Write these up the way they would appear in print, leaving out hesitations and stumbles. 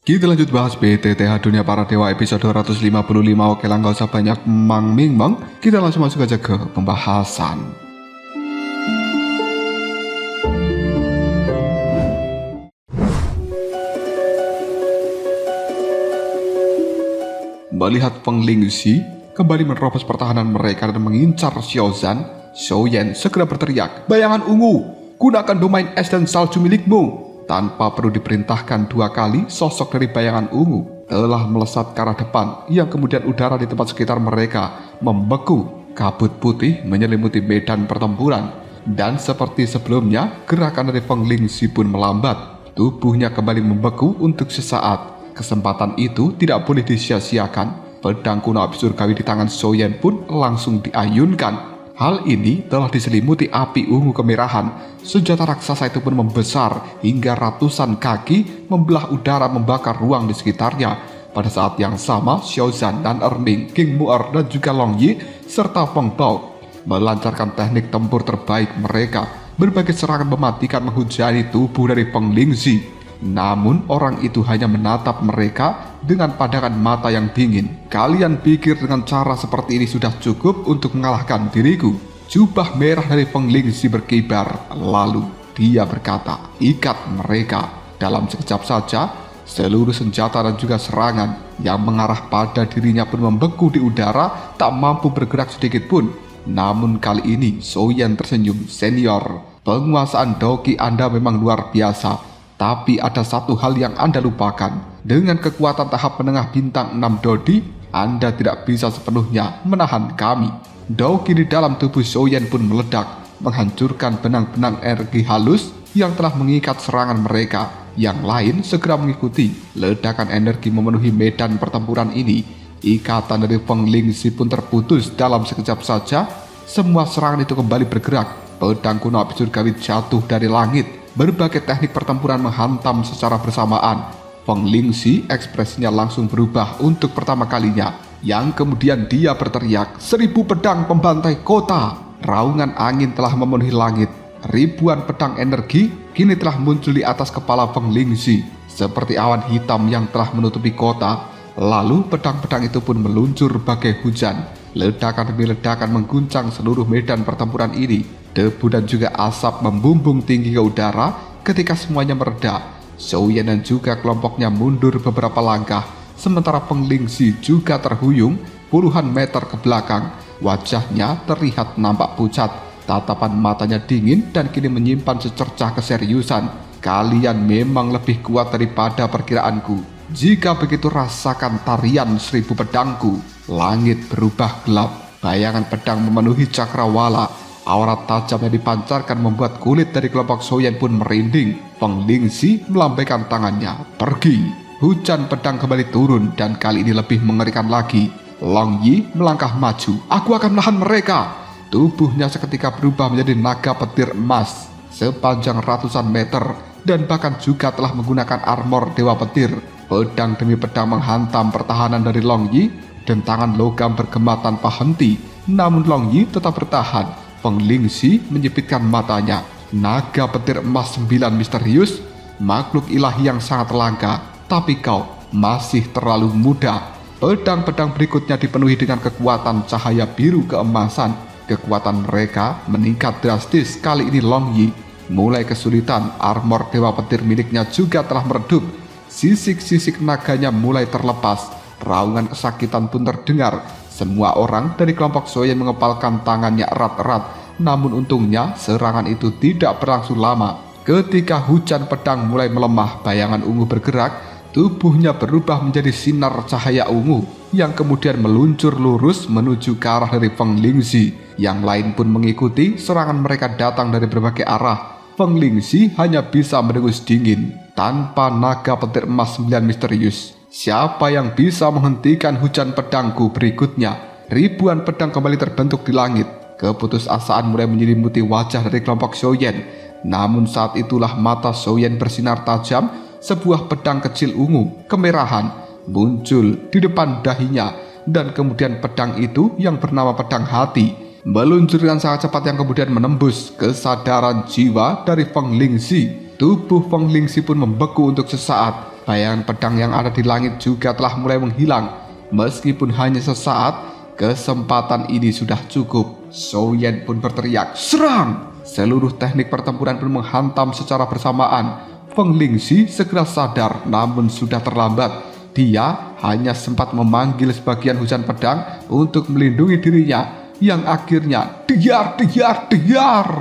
Kita lanjut bahas BTTH Dunia Para Dewa episode 255. Oke lah, gak usah banyak mang. Kita langsung masuk aja ke pembahasan. Melihat Feng Lingxi kembali menerobos pertahanan mereka dan mengincar Xiaozan, Xiaoyan segera berteriak, "Bayangan ungu, gunakan domain es dan salju milikmu." Tanpa perlu diperintahkan 2 kali, sosok dari bayangan ungu telah melesat ke arah depan, yang kemudian udara di tempat sekitar mereka membeku. Kabut putih menyelimuti medan pertempuran, dan seperti sebelumnya, gerakan dari Feng Lingxi pun melambat. Tubuhnya kembali membeku untuk sesaat. Kesempatan itu tidak boleh disia-siakan. Pedang kuno api surgawi di tangan Xiaoyan pun langsung diayunkan. Hal ini telah diselimuti api ungu kemerahan. Senjata raksasa itu pun membesar hingga ratusan kaki membelah udara, membakar ruang di sekitarnya. Pada saat yang sama, Xiaozan dan Erming, King Mu'er dan juga Long Yi serta Feng Bao melancarkan teknik tempur terbaik mereka. Berbagai serangan mematikan menghujani tubuh dari Feng Lingxi. Namun orang itu hanya menatap mereka dengan pandangan mata yang dingin. "Kalian pikir dengan cara seperti ini sudah cukup untuk mengalahkan diriku?" Jubah merah dari Feng Lingxi berkibar. Lalu dia berkata, "Ikat mereka." Dalam sekejap saja, seluruh senjata dan juga serangan yang mengarah pada dirinya pun membeku di udara, tak mampu bergerak sedikit pun. Namun kali ini Xiaoyan tersenyum, "Senior, penguasaan Doki Anda memang luar biasa. Tapi ada satu hal yang Anda lupakan. Dengan kekuatan tahap menengah bintang 6 Dodi, Anda tidak bisa sepenuhnya menahan kami." Doki di dalam tubuh Xiaoyan pun meledak, menghancurkan benang-benang energi halus yang telah mengikat serangan mereka. Yang lain segera mengikuti. Ledakan energi memenuhi medan pertempuran ini. Ikatan dari Feng Lingxi pun terputus dalam sekejap saja. Semua serangan itu kembali bergerak. Pedang kuno api surgawi jatuh dari langit. Berbagai teknik pertempuran menghantam secara bersamaan. Feng Lingxi ekspresinya langsung berubah untuk pertama kalinya, yang kemudian dia berteriak, "1000 pedang pembantai kota!" Raungan angin telah memenuhi langit. Ribuan pedang energi kini telah muncul di atas kepala Feng Lingxi, seperti awan hitam yang telah menutupi kota. Lalu pedang-pedang itu pun meluncur bagai hujan. Ledakan demi ledakan mengguncang seluruh medan pertempuran ini. Debu dan juga asap membumbung tinggi ke udara. Ketika semuanya mereda, Xiaoyan dan juga kelompoknya mundur beberapa langkah, sementara Feng Lingxi juga terhuyung puluhan meter ke belakang. Wajahnya terlihat nampak pucat, tatapan matanya dingin dan kini menyimpan secercah keseriusan. "Kalian memang lebih kuat daripada perkiraanku. Jika begitu, rasakan tarian 1000 pedangku." Langit berubah gelap, bayangan pedang memenuhi cakrawala. Aura tajam yang dipancarkan membuat kulit dari kelompok Xiaoyan pun merinding. Feng Lingxi melambaikan tangannya, "Pergi." Hujan pedang kembali turun dan kali ini lebih mengerikan lagi. Long Yi melangkah maju. "Aku akan menahan mereka." Tubuhnya seketika berubah menjadi naga petir emas sepanjang ratusan meter, dan bahkan juga telah menggunakan armor dewa petir. Pedang demi pedang menghantam pertahanan dari Long Yi. Dentangan logam bergema tanpa henti, namun Long Yi tetap bertahan. Feng Lingxi menyipitkan matanya. "Naga petir emas 9 misterius, makhluk ilahi yang sangat langka, tapi kau masih terlalu muda." Pedang-pedang berikutnya dipenuhi dengan kekuatan cahaya biru keemasan. Kekuatan mereka meningkat drastis. Kali ini Long Yi mulai kesulitan. Armor dewa petir miliknya juga telah meredup. Sisik-sisik naganya mulai terlepas. Raungan kesakitan pun terdengar. Semua orang dari kelompok Xiaoyan mengepalkan tangannya erat-erat. Namun untungnya serangan itu tidak berlangsung lama. Ketika hujan pedang mulai melemah, bayangan ungu bergerak. Tubuhnya berubah menjadi sinar cahaya ungu yang kemudian meluncur lurus menuju ke arah dari Feng Lingxi. Yang lain pun mengikuti. Serangan mereka datang dari berbagai arah. Feng Lingxi hanya bisa mendengus dingin. Tanpa naga petir emas 9 misterius, siapa yang bisa menghentikan hujan pedangku berikutnya? Ribuan pedang kembali terbentuk di langit. Keputusasaan mulai menyelimuti wajah dari kelompok Xiaoyan. Namun saat itulah mata Xiaoyan bersinar tajam. Sebuah pedang kecil ungu kemerahan muncul di depan dahinya, dan kemudian pedang itu yang bernama pedang hati meluncur dengan sangat cepat yang kemudian menembus kesadaran jiwa dari Feng Lingxi. Tubuh Feng Lingxi pun membeku untuk sesaat. bayangan pedang yang ada di langit juga telah mulai menghilang. Meskipun hanya sesaat, kesempatan ini sudah cukup. Zhou Yan pun berteriak, "Serang!" Seluruh teknik pertempuran pun menghantam secara bersamaan. Feng Lingxi segera sadar, namun sudah terlambat. Dia hanya sempat memanggil sebagian hujan pedang untuk melindungi dirinya, yang akhirnya diar.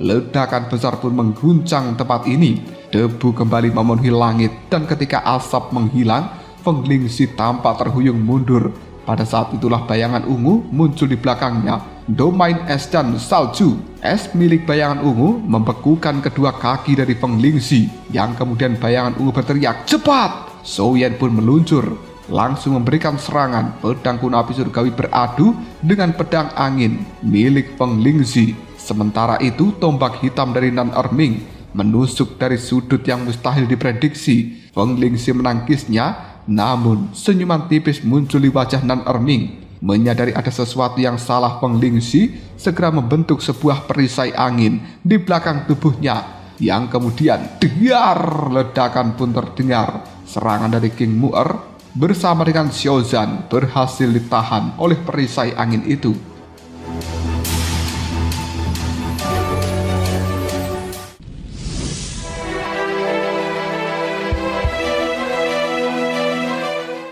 Ledakan besar pun mengguncang tempat ini. Debu kembali memenuhi langit, dan ketika asap menghilang, Feng Lingxi tampak terhuyung mundur. Pada saat itulah bayangan ungu muncul di belakangnya. Domain es dan salju. Es milik bayangan ungu membekukan kedua kaki dari Feng Lingxi, yang kemudian bayangan ungu berteriak, "Cepat!" Zhou Yan pun meluncur, langsung memberikan serangan. Pedang kuno api surgawi beradu dengan pedang angin milik Feng Lingxi. Sementara itu, tombak hitam dari Nan Erming menusuk dari sudut yang mustahil diprediksi. Feng Lingxi menangkisnya, namun senyuman tipis muncul di wajah Nan Erming. Menyadari ada sesuatu yang salah, Feng Lingxi segera membentuk sebuah perisai angin di belakang tubuhnya, yang kemudian diar, ledakan pun terdengar. Serangan dari King Mu'er bersama dengan Xiaozan berhasil ditahan oleh perisai angin itu.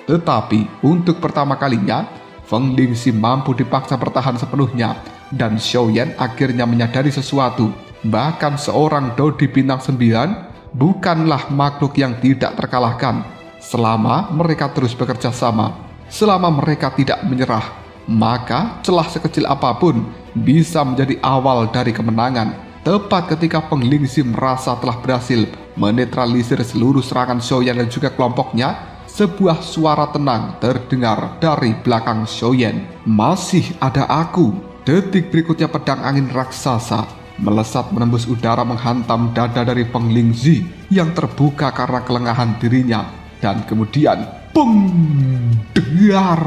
Tetapi untuk pertama kalinya, Feng Lingxi mampu dipaksa bertahan sepenuhnya, dan Zhou Yan akhirnya menyadari sesuatu. Bahkan seorang Dodi Bintang 9 bukanlah makhluk yang tidak terkalahkan. Selama mereka terus bekerja sama, selama mereka tidak menyerah, maka celah sekecil apapun bisa menjadi awal dari kemenangan. Tepat ketika Feng Lingxi merasa telah berhasil menetralisir seluruh serangan Zhou Yan dan juga kelompoknya, sebuah suara tenang terdengar dari belakang Zhou Yan. "Masih ada aku." Detik berikutnya pedang angin raksasa melesat menembus udara menghantam dada dari Feng Lingxi yang terbuka karena kelengahan dirinya. Dan kemudian, bung! Dar!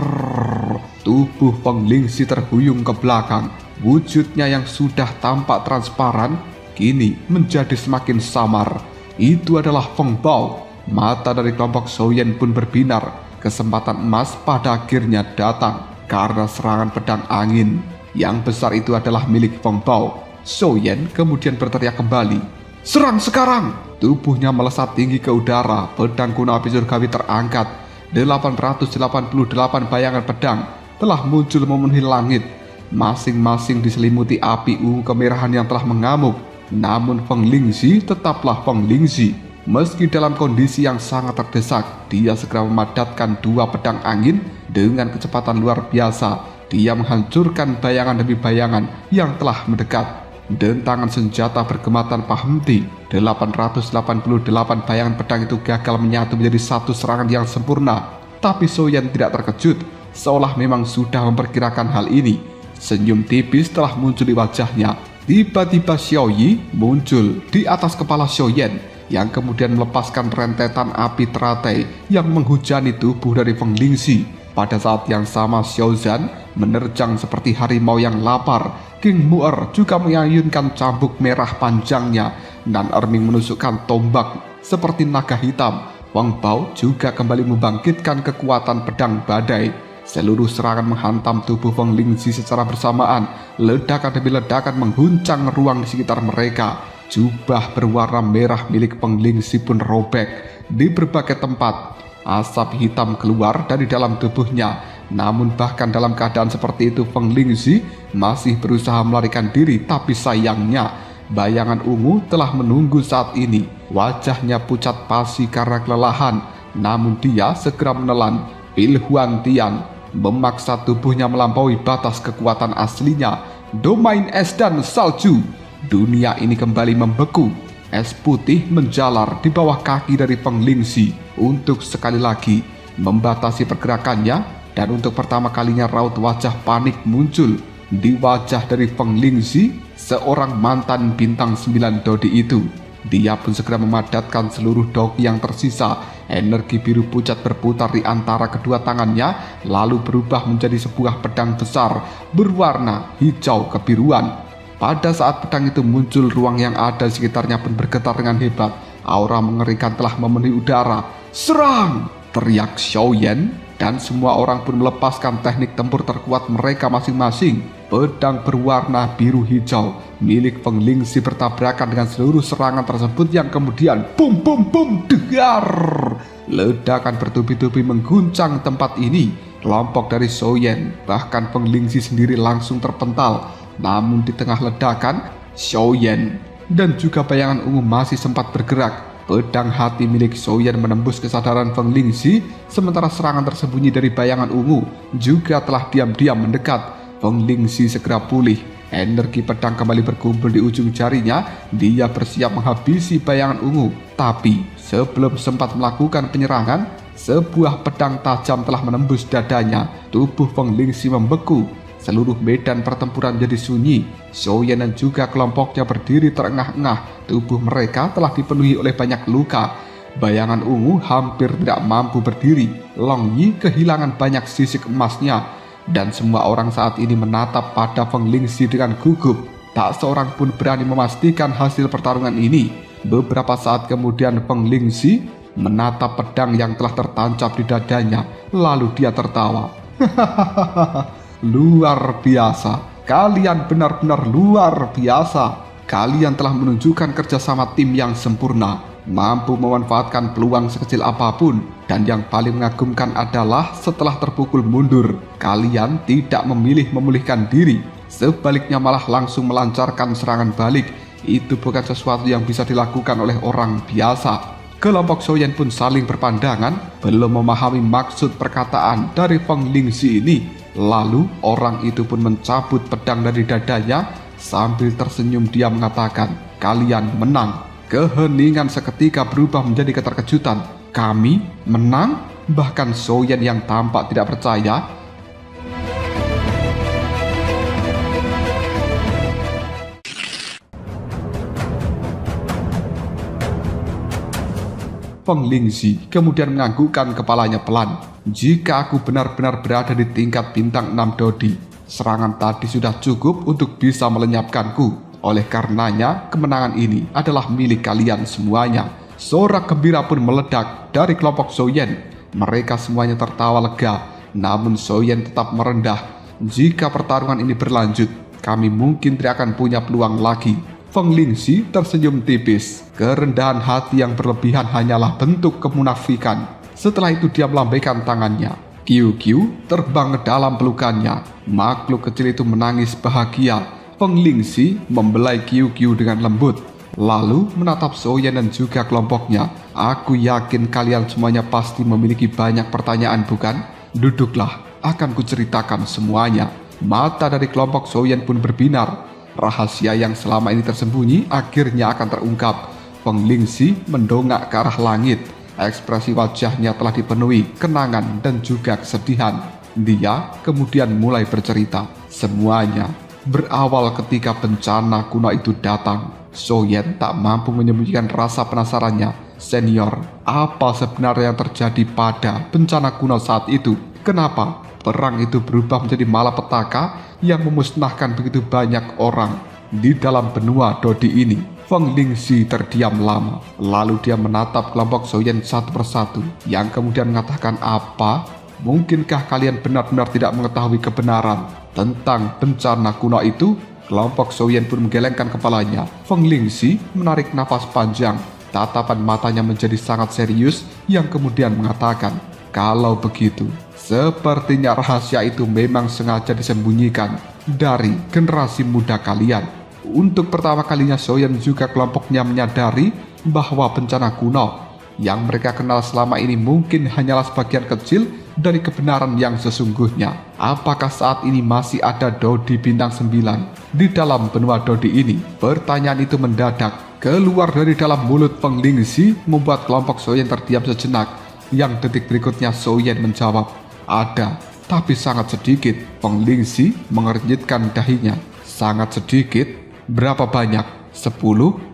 Tubuh Feng Lingxi terhuyung ke belakang. Wujudnya yang sudah tampak transparan kini menjadi semakin samar. Itu adalah Feng Bao. Mata dari kelompok Zhou Yan pun berbinar. Kesempatan emas pada akhirnya datang karena serangan pedang angin yang besar itu adalah milik Feng Bao. Zhou Yan kemudian berteriak kembali, "Serang sekarang!" Tubuhnya melesat tinggi ke udara. Pedang kuno api surgawi terangkat. 888 bayangan pedang telah muncul memenuhi langit. Masing-masing diselimuti api ungu kemerahan yang telah mengamuk. Namun Feng Lingxi tetaplah Feng Lingxi. Meski dalam kondisi yang sangat terdesak, dia segera memadatkan dua pedang angin dengan kecepatan luar biasa. Dia menghancurkan bayangan demi bayangan yang telah mendekat. Dentangan senjata bergema tanpa henti. 888 bayangan pedang itu gagal menyatu menjadi satu serangan yang sempurna. Tapi Zhou Yan tidak terkejut, seolah memang sudah memperkirakan hal ini. Senyum tipis telah muncul di wajahnya. Tiba-tiba Xiao Yi muncul di atas kepala Zhou Yan, yang kemudian melepaskan rentetan api teratai yang menghujani tubuh dari Feng Lingxi. Pada saat yang sama, Xiaozan menerjang seperti harimau yang lapar. King Mu'er juga mengayunkan cambuk merah panjangnya, dan Erming menusukkan tombak seperti naga hitam. Feng Bao juga kembali membangkitkan kekuatan pedang badai. Seluruh serangan menghantam tubuh Feng Lingxi secara bersamaan. Ledakan demi ledakan mengguncang ruang di sekitar mereka. Jubah berwarna merah milik Feng Lingxi pun robek di berbagai tempat. Asap hitam keluar dari dalam tubuhnya. Namun bahkan dalam keadaan seperti itu, Feng Lingxi masih berusaha melarikan diri. Tapi sayangnya, bayangan ungu telah menunggu saat ini. Wajahnya pucat pasi karena kelelahan. Namun dia segera menelan Pil Huan Tian, memaksa tubuhnya melampaui batas kekuatan aslinya. Domain es dan salju. Dunia ini kembali membeku. Es putih menjalar di bawah kaki dari Feng Lingxi untuk sekali lagi membatasi pergerakannya. Dan untuk pertama kalinya raut wajah panik muncul di wajah dari Feng Lingxi, seorang mantan bintang 9 Dodi itu. Dia pun segera memadatkan seluruh doki yang tersisa. Energi biru pucat berputar di antara kedua tangannya, lalu berubah menjadi sebuah pedang besar berwarna hijau kebiruan. Pada saat pedang itu muncul, ruang yang ada di sekitarnya pun bergetar dengan hebat. Aura mengerikan telah memenuhi udara. Serang! Teriak Xiao Yan, dan semua orang pun melepaskan teknik tempur terkuat mereka masing-masing. Pedang berwarna biru hijau milik Feng Lingxi bertabrakan dengan seluruh serangan tersebut yang kemudian bum bum bum degar. Ledakan bertubi-tubi mengguncang tempat ini. Kelompok dari Xiao Yan, bahkan Feng Lingxi sendiri langsung terpental. Namun di tengah ledakan, Xiao Yan dan juga bayangan ungu masih sempat bergerak. Pedang hati milik Xiao Yan menembus kesadaran Feng Lingxi, sementara serangan tersembunyi dari bayangan ungu juga telah diam-diam mendekat. Feng Lingxi segera pulih. Energi pedang kembali berkumpul di ujung jarinya. Dia bersiap menghabisi bayangan ungu. Tapi sebelum sempat melakukan penyerangan, sebuah pedang tajam telah menembus dadanya. Tubuh Feng Lingxi membeku. Seluruh medan pertempuran jadi sunyi. Xiao Yan dan juga kelompoknya berdiri terengah-engah. Tubuh mereka telah dipenuhi oleh banyak luka. Bayangan ungu hampir tidak mampu berdiri. Long Yi kehilangan banyak sisik emasnya. Dan semua orang saat ini menatap pada Feng Lingxi dengan gugup. Tak seorang pun berani memastikan hasil pertarungan ini. Beberapa saat kemudian Feng Lingxi menatap pedang yang telah tertancap di dadanya. Lalu dia tertawa. Luar biasa, kalian benar-benar luar biasa. Kalian telah menunjukkan kerjasama tim yang sempurna, mampu memanfaatkan peluang sekecil apapun. Dan yang paling mengagumkan adalah setelah terpukul mundur, kalian tidak memilih memulihkan diri. Sebaliknya malah langsung melancarkan serangan balik. Itu bukan sesuatu yang bisa dilakukan oleh orang biasa. Kelompok Xiao Yan pun saling berpandangan, belum memahami maksud perkataan dari Feng Lingxi ini. Lalu orang itu pun mencabut pedang dari dadanya. Sambil tersenyum dia mengatakan, kalian menang. Keheningan seketika berubah menjadi keterkejutan. Kami menang? Bahkan Xiao Yan yang tampak tidak percaya. Feng Lingxi kemudian menganggukkan kepalanya pelan. Jika aku benar-benar berada di tingkat bintang 6 Dodi, serangan tadi sudah cukup untuk bisa melenyapkanku. Oleh karenanya, kemenangan ini adalah milik kalian semuanya. Sorak gembira pun meledak dari kelompok Xiao Yan. Mereka semuanya tertawa lega, namun Xiao Yan tetap merendah. Jika pertarungan ini berlanjut, kami mungkin tidak akan punya peluang lagi. Feng Lingxi tersenyum tipis. Kerendahan hati yang berlebihan hanyalah bentuk kemunafikan. Setelah itu dia melambaikan tangannya. Qiu Qiu terbang ke dalam pelukannya. Makhluk kecil itu menangis bahagia. Feng Lingxi membelai Qiu Qiu dengan lembut. Lalu menatap Xiao Yan dan juga kelompoknya. Aku yakin kalian semuanya pasti memiliki banyak pertanyaan, bukan? Duduklah, akan kuceritakan semuanya. Mata dari kelompok Xiao Yan pun berbinar. Rahasia yang selama ini tersembunyi akhirnya akan terungkap. Feng Lingxi mendongak ke arah langit. Ekspresi wajahnya telah dipenuhi kenangan dan juga kesedihan. Dia kemudian mulai bercerita. Semuanya berawal ketika bencana kuno itu datang. Xiao Yan tak mampu menyembunyikan rasa penasarannya. Senior, apa sebenarnya yang terjadi pada bencana kuno saat itu? Kenapa perang itu berubah menjadi malapetaka yang memusnahkan begitu banyak orang di dalam benua Dodi ini? Feng Lingxi terdiam lama. Lalu dia menatap kelompok Xiao Yan satu persatu, yang kemudian mengatakan, apa? Mungkinkah kalian benar-benar tidak mengetahui kebenaran tentang bencana kuno itu? Kelompok Xiao Yan pun menggelengkan kepalanya. Feng Lingxi menarik napas panjang. Tatapan matanya menjadi sangat serius, yang kemudian mengatakan, kalau begitu, sepertinya rahasia itu memang sengaja disembunyikan dari generasi muda kalian. Untuk pertama kalinya Xiao Yan juga kelompoknya menyadari bahwa bencana kuno yang mereka kenal selama ini mungkin hanyalah sebagian kecil dari kebenaran yang sesungguhnya. Apakah saat ini masih ada Dodi bintang 9 di dalam benua Dodi ini? Pertanyaan itu mendadak keluar dari dalam mulut Feng Lingxi, membuat kelompok Xiao Yan terdiam sejenak. Yang detik berikutnya Xiao Yan menjawab, ada, tapi sangat sedikit. Feng Lingxi mengernyitkan dahinya. Sangat sedikit? Berapa banyak? 10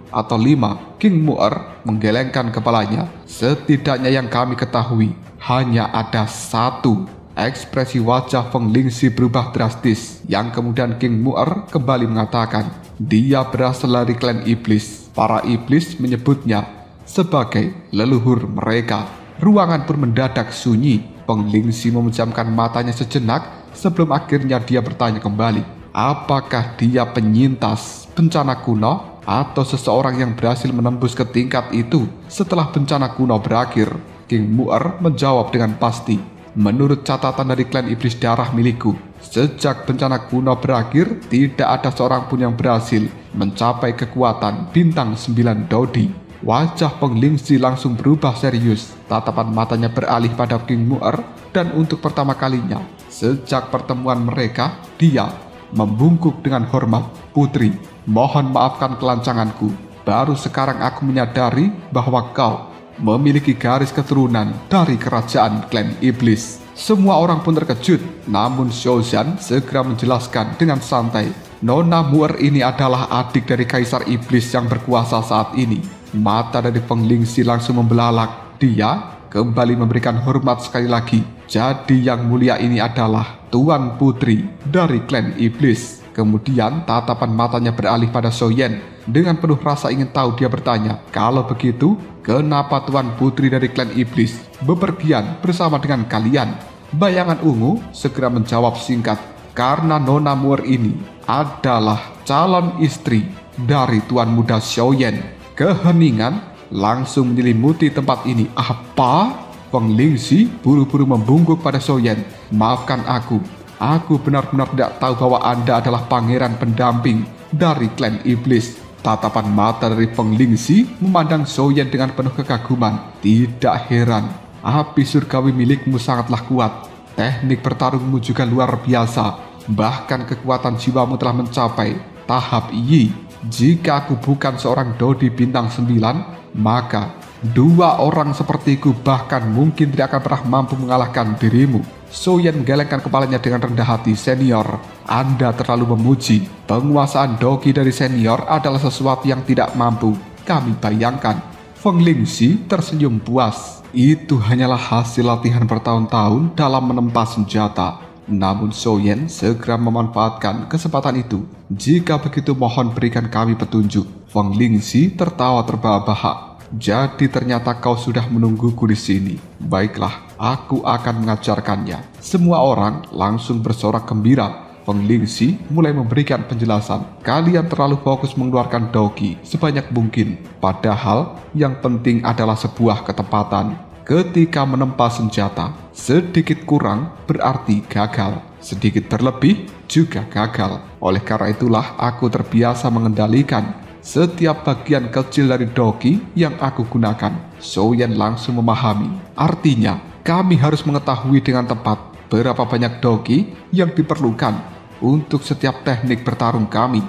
atau 5? King Mu'er menggelengkan kepalanya. Setidaknya yang kami ketahui, hanya ada 1. Ekspresi wajah Feng Lingxi berubah drastis, yang kemudian King Mu'er kembali mengatakan, dia berasal dari klan iblis. Para iblis menyebutnya sebagai leluhur mereka. ruangan pun mendadak sunyi. Peng Lingxi memejamkan matanya sejenak sebelum akhirnya dia bertanya kembali. Apakah dia penyintas bencana kuno atau seseorang yang berhasil menembus ke tingkat itu setelah bencana kuno berakhir? King Mu'er menjawab dengan pasti. Menurut catatan dari klan iblis darah milikku, sejak bencana kuno berakhir, tidak ada seorang pun yang berhasil mencapai kekuatan bintang 9 Dodi. Wajah Peng Lingxi langsung berubah serius. Tatapan matanya beralih pada King Mu'er dan untuk pertama kalinya sejak pertemuan mereka, dia membungkuk dengan hormat. Putri, mohon maafkan kelancanganku. Baru sekarang aku menyadari bahwa kau memiliki garis keturunan dari kerajaan klan iblis. Semua orang pun terkejut, namun Xiaozan segera menjelaskan dengan santai. Nona Mu'er ini adalah adik dari kaisar iblis yang berkuasa saat ini. Mata dari Peng Lingxi langsung membelalak. Dia kembali memberikan hormat sekali lagi. Jadi yang mulia ini adalah Tuan Putri dari klan iblis. Kemudian tatapan matanya beralih pada Xiaoyan. Dengan penuh rasa ingin tahu dia bertanya, kalau begitu, kenapa Tuan Putri dari klan iblis bepergian bersama dengan kalian? Bayangan ungu segera menjawab singkat, karena Nona Mu'er ini adalah calon istri dari Tuan Muda Xiaoyan. Keheningan langsung menyelimuti tempat ini. Apa? Peng Lingxi buru-buru membungkuk pada Xiaoyan. Maafkan aku. Aku benar-benar tidak tahu bahwa Anda adalah pangeran pendamping dari klan iblis. Tatapan mata dari Peng Lingxi memandang Xiaoyan dengan penuh kekaguman. Tidak heran, api surgawi milikmu sangatlah kuat. Teknik bertarungmu juga luar biasa. Bahkan kekuatan jiwamu telah mencapai tahap Yi. Jika aku bukan seorang Dodi bintang 9, maka 2 orang sepertiku bahkan mungkin tidak akan pernah mampu mengalahkan dirimu. Xiaoyan menggelengkan kepalanya dengan rendah hati. Senior, Anda terlalu memuji. Penguasaan Dogi dari senior adalah sesuatu yang tidak mampu kami bayangkan. Peng Lingxi tersenyum puas. Itu hanyalah hasil latihan bertahun-tahun dalam menempa senjata. Namun Xiaoyan segera memanfaatkan kesempatan itu. Jika begitu mohon berikan kami petunjuk. Peng Lingxi tertawa terbahak-bahak. Jadi ternyata kau sudah menungguku di sini. Baiklah, aku akan mengajarkannya. Semua orang langsung bersorak gembira. Peng Lingxi mulai memberikan penjelasan. Kalian terlalu fokus mengeluarkan Dogi sebanyak mungkin. Padahal yang penting adalah sebuah ketepatan. Ketika menempa senjata, sedikit kurang berarti gagal. Sedikit berlebih juga gagal. Oleh karena itulah aku terbiasa mengendalikan setiap bagian kecil dari Dogi yang aku gunakan. Xiaoyan langsung memahami. Artinya, kami harus mengetahui dengan tepat berapa banyak Dogi yang diperlukan untuk setiap teknik bertarung kami.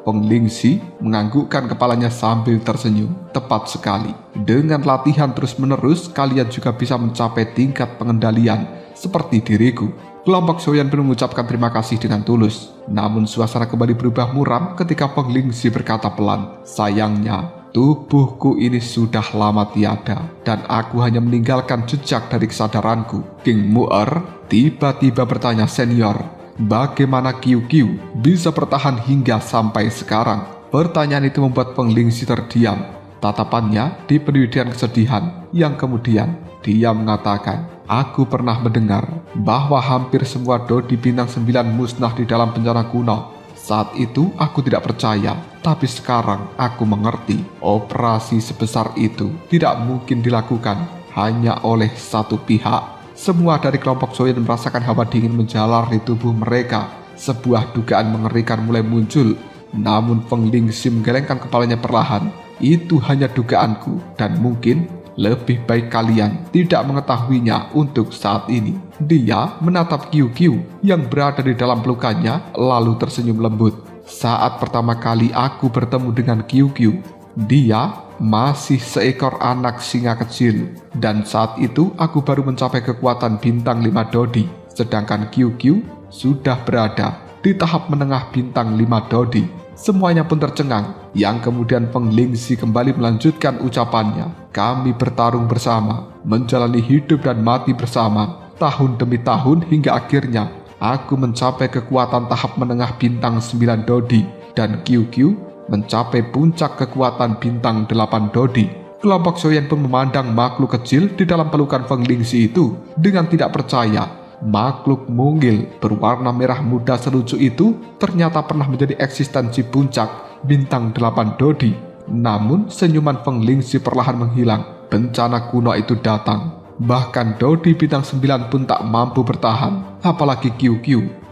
Peng Lingxi menganggukkan kepalanya sambil tersenyum. Tepat sekali. Dengan latihan terus-menerus, kalian juga bisa mencapai tingkat pengendalian seperti diriku. Kelompok Xiaoyan pun mengucapkan terima kasih dengan tulus. Namun suasana kembali berubah muram ketika Peng Lingxi berkata pelan, sayangnya, tubuhku ini sudah lama tiada dan aku hanya meninggalkan jejak dari kesadaranku. King Mu'er tiba-tiba bertanya, senior, bagaimana Qiu Qiu bisa bertahan hingga sampai sekarang? Pertanyaan itu membuat Peng Lingxi terdiam. Tatapannya dipenuhi dengan kesedihan, yang kemudian dia mengatakan, aku pernah mendengar bahwa hampir semua Dodi bintang 9 musnah di dalam bencana kuno. Saat itu aku tidak percaya, tapi sekarang aku mengerti. Operasi sebesar itu tidak mungkin dilakukan hanya oleh satu pihak. Semua dari kelompok Xiaoyan merasakan hawa dingin menjalar di tubuh mereka. Sebuah dugaan mengerikan mulai muncul. Namun Peng Lingxi menggelengkan kepalanya perlahan. Itu hanya dugaanku dan mungkin lebih baik kalian tidak mengetahuinya untuk saat ini. Dia menatap Qiu Qiu yang berada di dalam pelukannya lalu tersenyum lembut. Saat pertama kali aku bertemu dengan Qiu Qiu, dia masih seekor anak singa kecil, dan saat itu aku baru mencapai kekuatan bintang 5 Dodi, sedangkan Qiu Qiu sudah berada di tahap menengah bintang 5 Dodi. Semuanya pun tercengang, yang kemudian Peng Lingxi kembali melanjutkan ucapannya. Kami bertarung bersama, menjalani hidup dan mati bersama, tahun demi tahun hingga akhirnya aku mencapai kekuatan tahap menengah bintang 9 Dodi dan QQ mencapai puncak kekuatan bintang 8 Dodi. Kelompok Xiaoyan pun memandang makhluk kecil di dalam pelukan Feng Lingxi itu dengan tidak percaya. Makhluk mungil berwarna merah muda selucu itu ternyata pernah menjadi eksistensi puncak bintang 8 Dodi. Namun senyuman Feng Lingxi perlahan menghilang. Bencana kuno itu datang. Bahkan Dodi bintang 9 pun tak mampu bertahan. Apalagi QQ.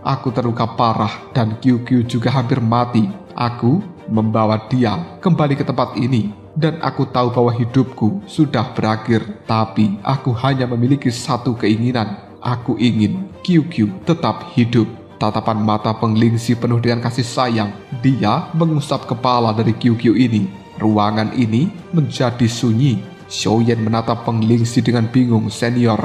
Aku terluka parah dan QQ juga hampir mati. Aku membawa dia kembali ke tempat ini. Dan aku tahu bahwa hidupku sudah berakhir. Tapi aku hanya memiliki satu keinginan. Aku ingin QQ tetap hidup. Tatapan mata Feng Lingxi penuh dengan kasih sayang. Dia mengusap kepala dari QQ ini. Ruangan ini menjadi sunyi. Xiaoyan menatap Feng Lingxi dengan bingung. Senior,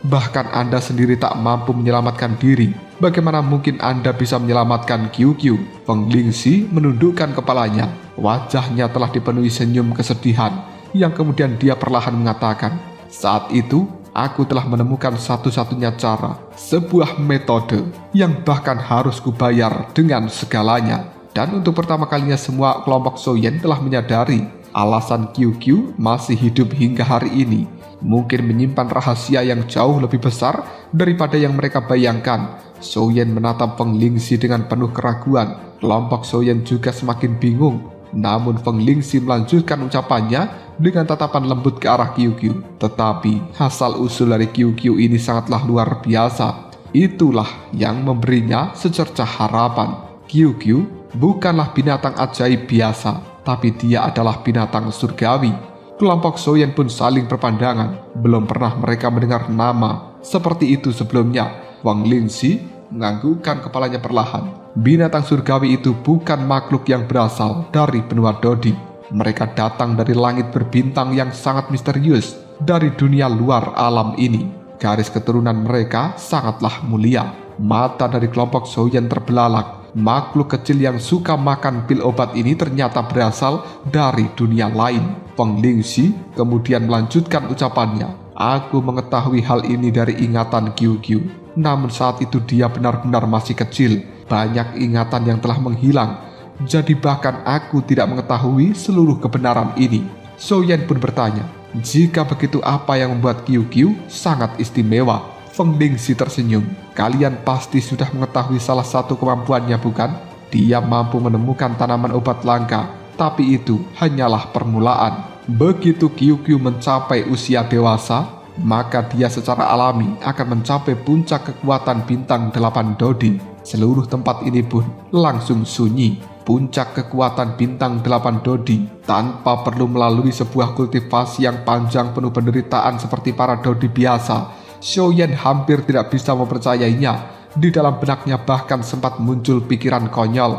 bahkan Anda sendiri tak mampu menyelamatkan diri. Bagaimana mungkin Anda bisa menyelamatkan QQ? Feng Lingxi menundukkan kepalanya. Wajahnya telah dipenuhi senyum kesedihan. Yang kemudian dia perlahan mengatakan, saat itu aku telah menemukan satu-satunya cara, sebuah metode yang bahkan harus kubayar dengan segalanya. Dan untuk pertama kalinya semua kelompok Xiaoyan telah menyadari alasan QQ masih hidup hingga hari ini. Mungkin menyimpan rahasia yang jauh lebih besar daripada yang mereka bayangkan. Xiaoyan menatap Feng Lingxi dengan penuh keraguan. Kelompok Xiaoyan juga semakin bingung. Namun Feng Lingxi melanjutkan ucapannya dengan tatapan lembut ke arah QQ. Tetapi asal-usul dari QQ ini sangatlah luar biasa. Itulah yang memberinya secercah harapan. QQ bukanlah binatang ajaib biasa, tapi dia adalah binatang surgawi. Kelompok Xiaoyan pun saling berpandangan. Belum pernah mereka mendengar nama seperti itu sebelumnya. Feng Lingxi menganggukkan kepalanya perlahan. Binatang surgawi itu bukan makhluk yang berasal dari benua Dodi. Mereka datang dari langit berbintang yang sangat misterius, dari dunia luar alam ini. Garis keturunan mereka sangatlah mulia. Mata dari kelompok Xiaoyan terbelalak. Makhluk kecil yang suka makan pil obat ini ternyata berasal dari dunia lain. Feng Lingxi kemudian melanjutkan ucapannya. Aku mengetahui hal ini dari ingatan QQ. Namun saat itu dia benar-benar masih kecil. Banyak ingatan yang telah menghilang. Jadi bahkan aku tidak mengetahui seluruh kebenaran ini. Xiaoyan pun bertanya, jika begitu apa yang membuat QQ sangat istimewa? Feng Lingxi tersenyum. Kalian pasti sudah mengetahui salah satu kemampuannya, bukan? Dia mampu menemukan tanaman obat langka. Tapi itu hanyalah permulaan. Begitu QQ mencapai usia dewasa, maka dia secara alami akan mencapai puncak kekuatan bintang 8 Dodi. Seluruh tempat ini pun langsung sunyi. Puncak kekuatan bintang 8 Dodi tanpa perlu melalui sebuah kultivasi yang panjang penuh penderitaan seperti para Dodi biasa. Xiaoyan hampir tidak bisa mempercayainya. Di dalam benaknya bahkan sempat muncul pikiran konyol.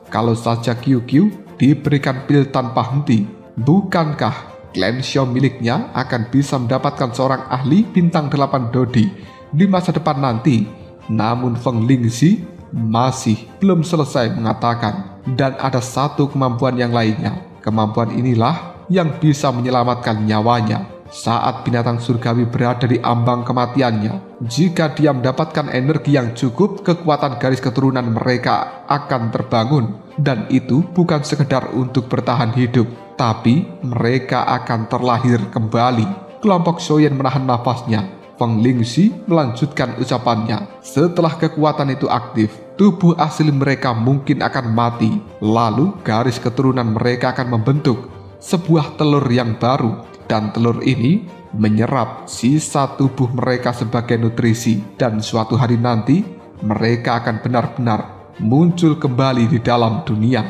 Kalau saja QQ diberikan pil tanpa henti, bukankah klan Xiao miliknya akan bisa mendapatkan seorang ahli bintang 8 Dodi di masa depan nanti? Namun Feng Lingxi masih belum selesai mengatakan, dan ada satu kemampuan yang lainnya. Kemampuan inilah yang bisa menyelamatkan nyawanya saat binatang surgawi berada di ambang kematiannya. Jika dia mendapatkan energi yang cukup, kekuatan garis keturunan mereka akan terbangun. Dan itu bukan sekedar untuk bertahan hidup, tapi mereka akan terlahir kembali. Kelompok Xiaoyan menahan nafasnya. Feng Lingxi melanjutkan ucapannya. Setelah kekuatan itu aktif, tubuh asli mereka mungkin akan mati. Lalu garis keturunan mereka akan membentuk sebuah telur yang baru. Dan telur ini menyerap sisa tubuh mereka sebagai nutrisi. Dan suatu hari nanti, mereka akan benar-benar muncul kembali di dalam dunia.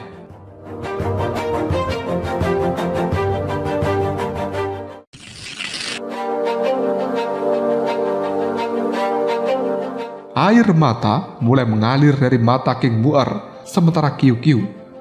Air mata mulai mengalir dari mata King Mu'er, sementara QQ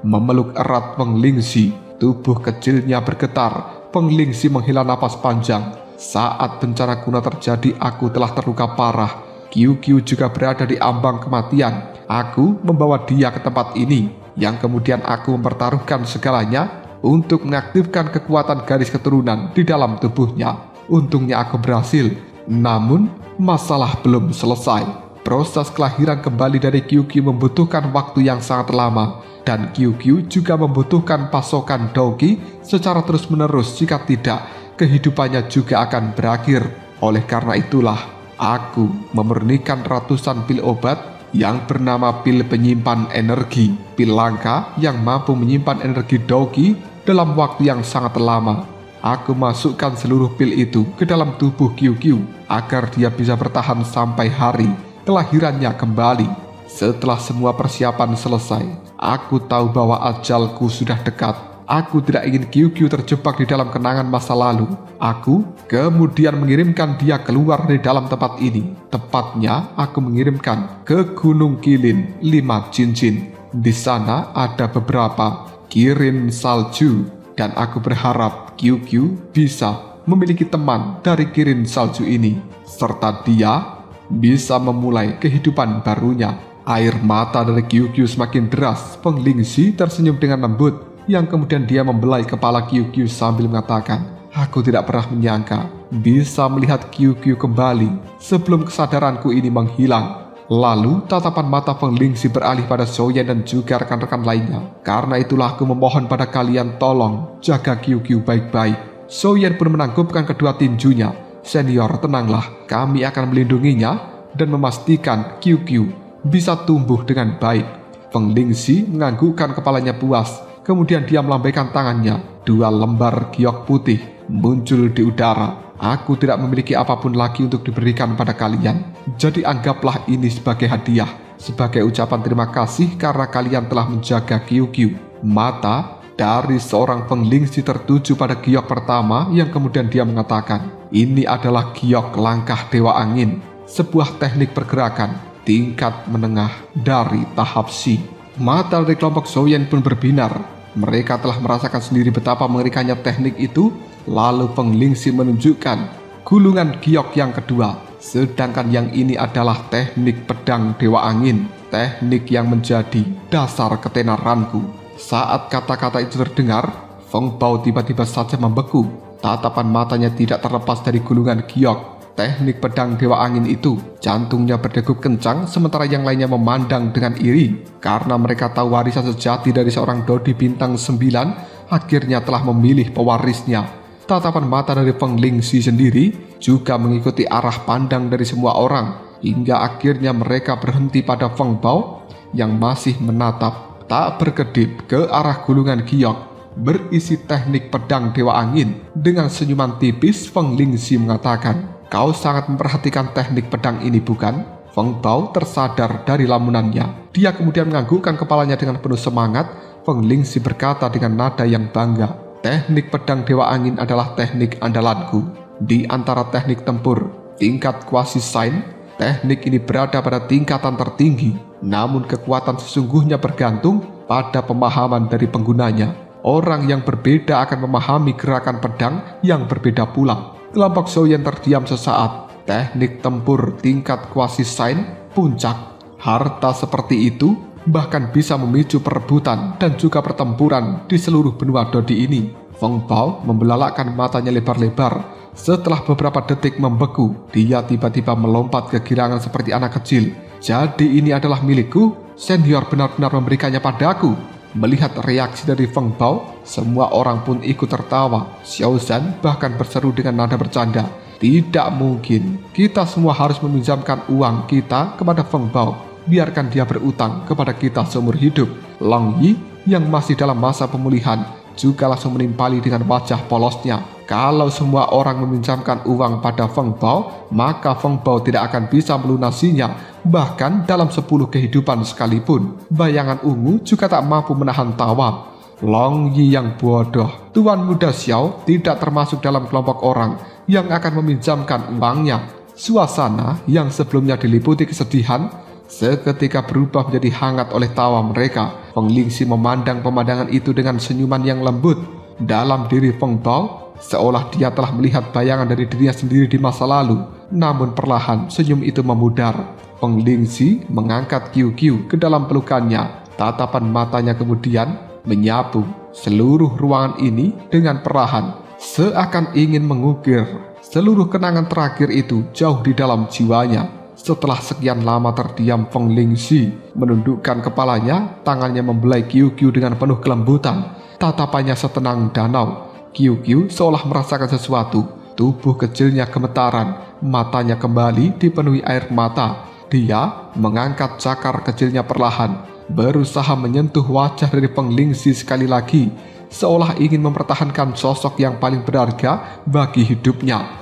memeluk erat Feng Lingxi. Tubuh kecilnya bergetar. Feng Lingxi menghela napas panjang. Saat bencana kuno terjadi, aku telah terluka parah. QQ juga berada di ambang kematian. Aku membawa dia ke tempat ini, yang kemudian aku mempertaruhkan segalanya untuk mengaktifkan kekuatan garis keturunan di dalam tubuhnya. Untungnya aku berhasil. Namun, masalah belum selesai. Proses kelahiran kembali dari QQ membutuhkan waktu yang sangat lama, dan QQ juga membutuhkan pasokan Dogi secara terus-menerus. Jika tidak, kehidupannya juga akan berakhir. Oleh karena itulah, aku memurnikan ratusan pil obat yang bernama pil penyimpan energi, pil langka yang mampu menyimpan energi Dogi dalam waktu yang sangat lama. Aku masukkan seluruh pil itu ke dalam tubuh QQ agar dia bisa bertahan sampai hari kelahirannya kembali. Setelah semua persiapan selesai, aku tahu bahwa ajalku sudah dekat. Aku tidak ingin QQ terjebak di dalam kenangan masa lalu. Aku kemudian mengirimkan dia keluar dari dalam tempat ini. Tepatnya, aku mengirimkan ke Gunung Qilin 5 cincin. Di sana ada beberapa kirin salju, dan aku berharap QQ bisa memiliki teman dari kirin salju ini, serta dia bisa memulai kehidupan barunya. Air mata dari QQ semakin deras. Penglingsi tersenyum dengan lembut, yang kemudian dia membelai kepala QQ sambil mengatakan, "Aku tidak pernah menyangka bisa melihat QQ kembali sebelum kesadaranku ini menghilang." Lalu tatapan mata Penglingsi beralih pada Xiaoyan dan juga rekan-rekan lainnya. "Karena itulah aku memohon pada kalian, tolong jaga QQ baik-baik." Xiaoyan pun menanggupkan kedua tinjunya. "Senior, tenanglah, kami akan melindunginya dan memastikan QQ bisa tumbuh dengan baik." Penglingsi menganggukkan kepalanya puas. Kemudian dia melambaikan tangannya. 2 lembar giok putih muncul di udara. "Aku tidak memiliki apapun lagi untuk diberikan pada kalian. Jadi anggaplah ini sebagai hadiah. Sebagai ucapan terima kasih karena kalian telah menjaga QQ." Mata dari seorang Penglingsi tertuju pada giok pertama yang kemudian dia mengatakan, "Ini adalah giok langkah Dewa Angin. Sebuah teknik pergerakan tingkat menengah dari tahap C." Mata dari kelompok Xiaoyan pun berbinar. Mereka telah merasakan sendiri betapa mengerikannya teknik itu. Lalu Penglingsi menunjukkan gulungan giok yang kedua. Sedangkan yang ini adalah teknik pedang Dewa Angin, teknik yang menjadi dasar ketenaranku. Saat kata-kata itu terdengar, Feng Bao tiba-tiba saja membeku. Tatapan matanya tidak terlepas dari gulungan giok teknik pedang Dewa Angin itu. Jantungnya berdegup kencang, sementara yang lainnya memandang dengan iri. Karena mereka tahu warisan sejati dari seorang Dodi bintang 9 akhirnya telah memilih pewarisnya. Tatapan mata dari Penglingsi sendiri juga mengikuti arah pandang dari semua orang, hingga akhirnya mereka berhenti pada Feng Bao yang masih menatap tak berkedip ke arah gulungan giok berisi teknik pedang Dewa Angin. Dengan senyuman tipis, Penglingsi mengatakan, "Kau sangat memperhatikan teknik pedang ini, bukan?" Feng Bao tersadar dari lamunannya. Dia kemudian menganggukkan kepalanya dengan penuh semangat. Penglingsi berkata dengan nada yang bangga, "Teknik pedang Dewa Angin adalah teknik andalanku. Di antara teknik tempur tingkat Quasi Sign, teknik ini berada pada tingkatan tertinggi. Namun kekuatan sesungguhnya bergantung pada pemahaman dari penggunanya. Orang yang berbeda akan memahami gerakan pedang yang berbeda pula." Kelompok Xiaoyan terdiam sesaat. Teknik tempur tingkat Quasi Sign puncak. Harta seperti itu bahkan bisa memicu perebutan dan juga pertempuran di seluruh benua Dodi ini. Feng Bao membelalakkan matanya lebar-lebar. Setelah beberapa detik membeku, dia tiba-tiba melompat kegirangan seperti anak kecil. "Jadi ini adalah milikku? Senior benar-benar memberikannya padaku." Melihat reaksi dari Feng Bao, semua orang pun ikut tertawa. Xiao Zhan bahkan berseru dengan nada bercanda, "Tidak mungkin, kita semua harus meminjamkan uang kita kepada Feng Bao. Biarkan dia berutang kepada kita seumur hidup." Long Yi yang masih dalam masa pemulihan juga langsung menimpali dengan wajah polosnya. Kalau semua orang meminjamkan uang pada Feng Bao, maka Feng Bao tidak akan bisa melunasinya, bahkan dalam 10 kehidupan sekalipun. Bayangan ungu juga tak mampu menahan tawa. Long Yi yang bodoh. Tuan muda Xiao tidak termasuk dalam kelompok orang yang akan meminjamkan uangnya. Suasana yang sebelumnya diliputi kesedihan seketika berubah menjadi hangat oleh tawa mereka. Penglingsi memandang pemandangan itu dengan senyuman yang lembut. Dalam diri Feng Bao, seolah dia telah melihat bayangan dari dirinya sendiri di masa lalu. Namun perlahan senyum itu memudar. Penglingsi mengangkat QQ ke dalam pelukannya. Tatapan matanya kemudian menyapu seluruh ruangan ini dengan perlahan, seakan ingin mengukir seluruh kenangan terakhir itu jauh di dalam jiwanya. Setelah sekian lama terdiam, Feng Lingxi menundukkan kepalanya, tangannya membelai Qiu Qiu dengan penuh kelembutan. Tatapannya setenang danau. Qiu Qiu seolah merasakan sesuatu. Tubuh kecilnya gemetaran, matanya kembali dipenuhi air mata. Dia mengangkat cakar kecilnya perlahan, berusaha menyentuh wajah dari Feng Lingxi sekali lagi, seolah ingin mempertahankan sosok yang paling berharga bagi hidupnya.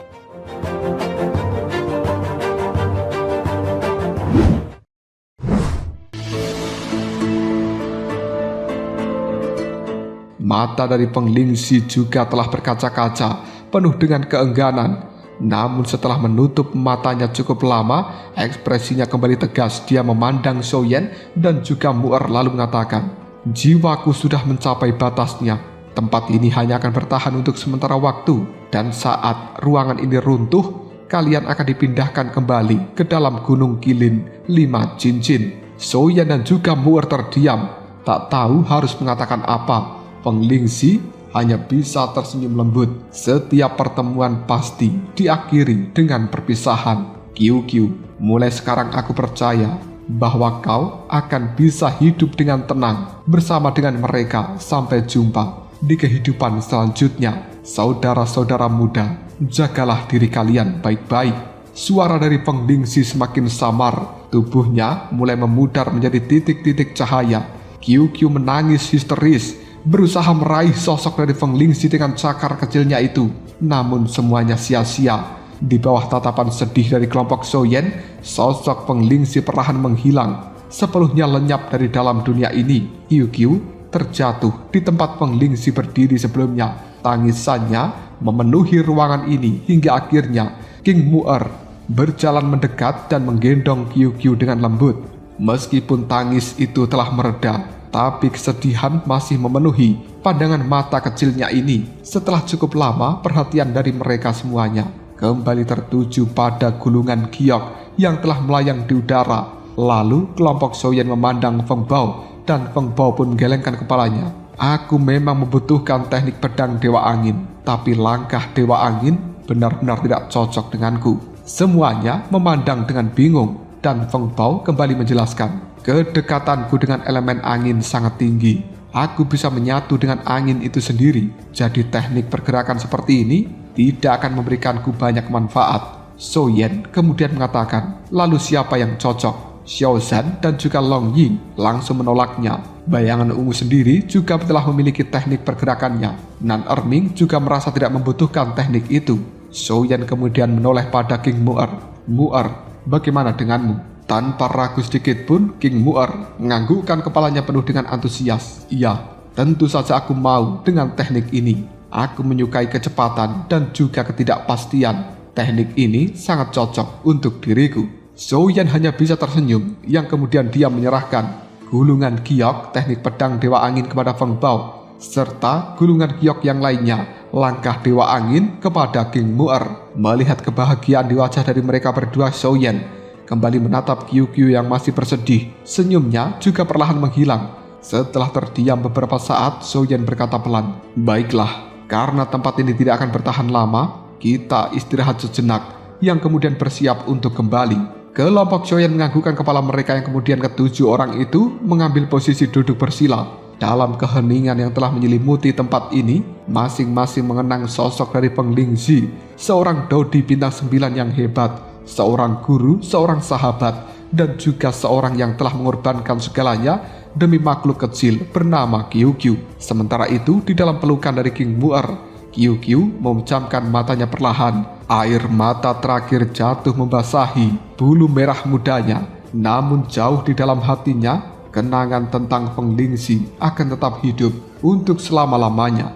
Mata dari Feng Lingxi juga telah berkaca-kaca, penuh dengan keengganan. Namun setelah menutup matanya cukup lama, ekspresinya kembali tegas. Dia memandang Zhou Yan dan juga Mu'er lalu mengatakan, "Jiwaku sudah mencapai batasnya. Tempat ini hanya akan bertahan untuk sementara waktu. Dan saat ruangan ini runtuh, kalian akan dipindahkan kembali ke dalam Gunung Qilin 5 Cincin." Zhou Yan dan juga Mu'er terdiam, tak tahu harus mengatakan apa. Feng Lingxi hanya bisa tersenyum lembut. Setiap pertemuan pasti diakhiri dengan perpisahan. Qiu Qiu, mulai sekarang aku percaya bahwa kau akan bisa hidup dengan tenang bersama dengan mereka sampai jumpa di kehidupan selanjutnya. Saudara-saudara muda, jagalah diri kalian baik-baik. Suara dari Feng Lingxi semakin samar. Tubuhnya mulai memudar menjadi titik-titik cahaya. Qiu Qiu menangis histeris, berusaha meraih sosok dari Feng Lingxi dengan cakar kecilnya itu. Namun semuanya sia-sia. Di bawah tatapan sedih dari kelompok Zhou Yan, sosok Feng Lingxi perlahan menghilang, sepenuhnya lenyap dari dalam dunia ini. Qiu Qiu terjatuh di tempat Feng Lingxi berdiri sebelumnya. Tangisannya memenuhi ruangan ini hingga akhirnya King Mu'er berjalan mendekat dan menggendong Qiu Qiu dengan lembut. Meskipun tangis itu telah mereda, tapi kesedihan masih memenuhi pandangan mata kecilnya ini. Setelah cukup lama, perhatian dari mereka semuanya kembali tertuju pada gulungan giok yang telah melayang di udara. Lalu kelompok Zhou Yan memandang Feng Bao, dan Feng Bao pun menggelengkan kepalanya. Aku memang membutuhkan teknik pedang Dewa Angin, tapi langkah Dewa Angin benar-benar tidak cocok denganku. Semuanya memandang dengan bingung, dan Feng Bao kembali menjelaskan, kedekatanku dengan elemen angin sangat tinggi. Aku bisa menyatu dengan angin itu sendiri. Jadi teknik pergerakan seperti ini tidak akan memberikanku banyak manfaat. Zhou Yan kemudian mengatakan, lalu siapa yang cocok? Xiao Zhan dan juga Long Ying langsung menolaknya. Bayangan ungu sendiri juga telah memiliki teknik pergerakannya. Nan Erming juga merasa tidak membutuhkan teknik itu. Zhou Yan kemudian menoleh pada King Mu'er. Mu'er, bagaimana denganmu? Tanpa ragu sedikit pun, King Mu'er menganggukkan kepalanya penuh dengan antusias. Iya, tentu saja aku mau dengan teknik ini. Aku menyukai kecepatan dan juga ketidakpastian. Teknik ini sangat cocok untuk diriku. Zhou Yan hanya bisa tersenyum, yang kemudian dia menyerahkan gulungan giok teknik pedang Dewa Angin kepada Feng Bao, serta gulungan giok yang lainnya, langkah Dewa Angin kepada King Mu'er. Melihat kebahagiaan di wajah dari mereka berdua, Zhou Yan kembali menatap Qiu Qiu yang masih bersedih. Senyumnya juga perlahan menghilang. Setelah terdiam beberapa saat, Zhou Yan berkata pelan, "Baiklah, karena tempat ini tidak akan bertahan lama, kita istirahat sejenak," yang kemudian bersiap untuk kembali. Kelompok Zhou Yan menganggukkan kepala mereka, yang kemudian ketujuh orang itu mengambil posisi duduk bersila. Dalam keheningan yang telah menyelimuti tempat ini, masing-masing mengenang sosok dari Feng Lingxi, seorang Dodi bintang 9 yang hebat, seorang guru, seorang sahabat, dan juga seorang yang telah mengorbankan segalanya demi makhluk kecil bernama Qiu Qiu. Sementara itu, di dalam pelukan dari King Mu'er, Qiu Qiu memejamkan matanya perlahan. Air mata terakhir jatuh membasahi bulu merah mudanya. Namun jauh di dalam hatinya, kenangan tentang Feng Lingxi akan tetap hidup untuk selama-lamanya.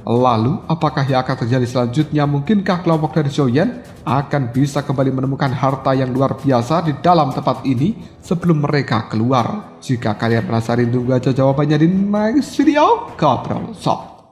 Lalu, apakah yang akan terjadi selanjutnya? Mungkinkah kelompok dari Zhou Yan akan bisa kembali menemukan harta yang luar biasa di dalam tempat ini sebelum mereka keluar? Jika kalian penasaran, tunggu aja jawabannya di next video. Kaprol Sob.